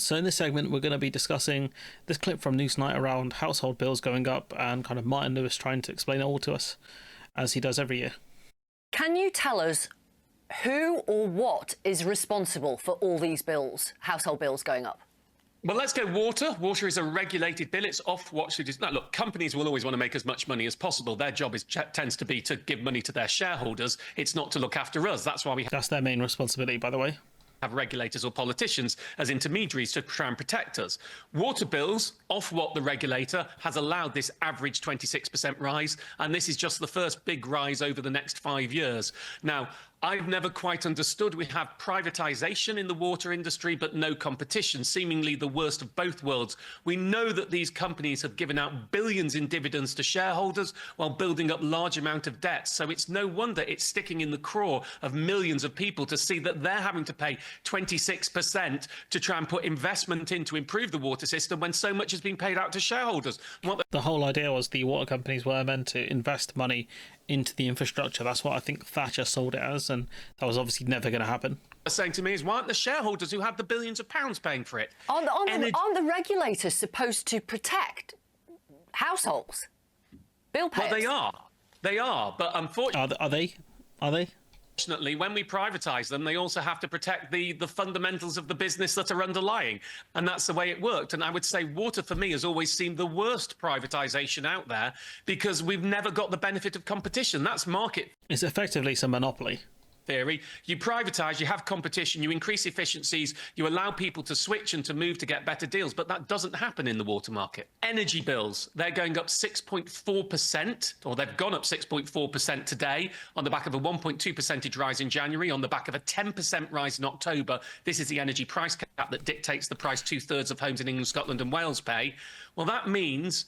So in this segment, we're going to be discussing this clip from Newsnight around household bills going up and kind of Martin Lewis trying to explain it all to us, as he does every year. Can you tell us who or what is responsible for all these bills, household bills going up? Well, let's go water. Water is a regulated bill. It's off what it is. Now, look, companies will always want to make as much money as possible. Their job tends to be to give money to their shareholders. It's not to look after us. That's why That's their main responsibility, by the way. Have regulators or politicians as intermediaries to try and protect us. Water bills, Ofwat, the regulator, has allowed this average 26% rise, and this is just the first big rise over the next 5 years. Now, I've never quite understood. We have privatisation in the water industry, but no competition, seemingly the worst of both worlds. We know that these companies have given out billions in dividends to shareholders while building up large amount of debt. So it's no wonder it's sticking in the craw of millions of people to see that they're having to pay 26% to try and put investment in to improve the water system when so much has been paid out to shareholders. The whole idea was the water companies were meant to invest money into the infrastructure. That's what I think Thatcher sold it as, and that was obviously never going to happen. Saying to me is, why aren't the shareholders who have the billions of pounds paying for it? Aren't the regulators supposed to protect households, bill payers? Well, they are, but unfortunately... Are they? Unfortunately, when we privatise them, they also have to protect the fundamentals of the business that are underlying. And that's the way it worked. And I would say water, for me, has always seemed the worst privatisation out there because we've never got the benefit of competition. That's market. It's effectively some monopoly Theory. You privatise, you have competition, you increase efficiencies, you allow people to switch and to move to get better deals, but that doesn't happen in the water market. Energy bills, they're going up 6.4%, or they've gone up 6.4% today on the back of a 1.2 percentage rise in January, on the back of a 10% rise in October. This is the energy price cap that dictates the price 2/3 of homes in England, Scotland and Wales pay. Well, that means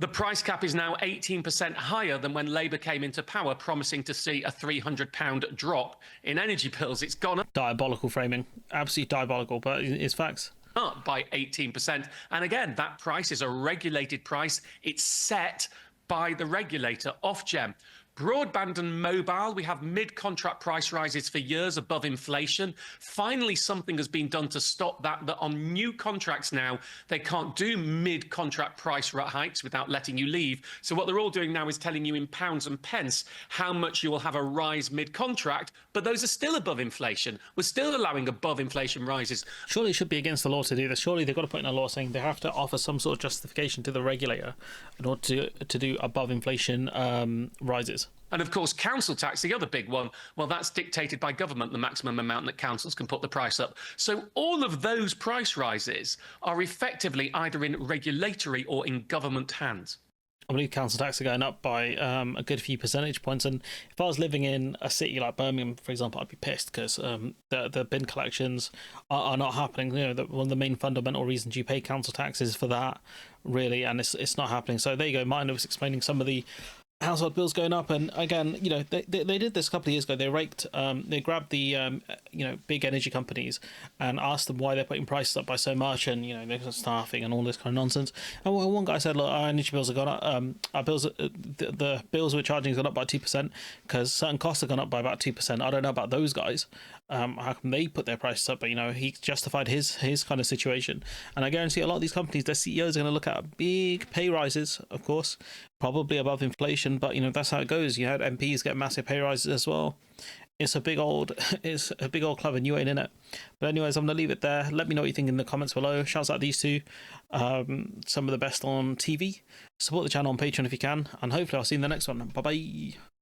the price cap is now 18% higher than when Labour came into power, promising to see a £300 drop in energy bills. It's gone up. Diabolical framing. Absolutely diabolical, but it's facts. Up by 18%. And again, that price is a regulated price. It's set by the regulator, Ofgem. Broadband and mobile, we have mid-contract price rises for years above inflation. Finally, something has been done to stop that on new contracts now, they can't do mid-contract price hikes without letting you leave. So what they're all doing now is telling you in pounds and pence how much you will have a rise mid-contract, but those are still above inflation. We're still allowing above inflation rises. Surely it should be against the law to do this. Surely they've got to put in a law saying they have to offer some sort of justification to the regulator in order to do above inflation rises. And of course, council tax, the other big one, well, that's dictated by government, the maximum amount that councils can put the price up. So all of those price rises are effectively either in regulatory or in government hands. I believe council tax are going up by a good few percentage points. And if I was living in a city like Birmingham, for example, I'd be pissed because the bin collections are not happening. You know, one of the main fundamental reasons you pay council tax is for that, really, and it's not happening. So there you go. Martin was explaining some of the household bills going up, and again, you know, they did this a couple of years ago. They grabbed the big energy companies and asked them why they're putting prices up by so much, and they're staffing and all this kind of nonsense. And one guy said, look, our energy bills have gone up, our bills, the bills we're charging has gone up by 2% because certain costs have gone up by about 2%. I don't know about those guys, how come they put their prices up, but he justified his kind of situation. And I guarantee a lot of these companies, their CEOs are going to look at big pay rises, of course, probably above inflation, but that's how it goes. You had MPs get massive pay rises as well. It's a big old club and you ain't in it. But anyways, I'm gonna leave it there. Let me know what you think in the comments below. Shouts out these two, some of the best on TV. Support the channel on Patreon if you can, and hopefully I'll see you in the next one. Bye bye.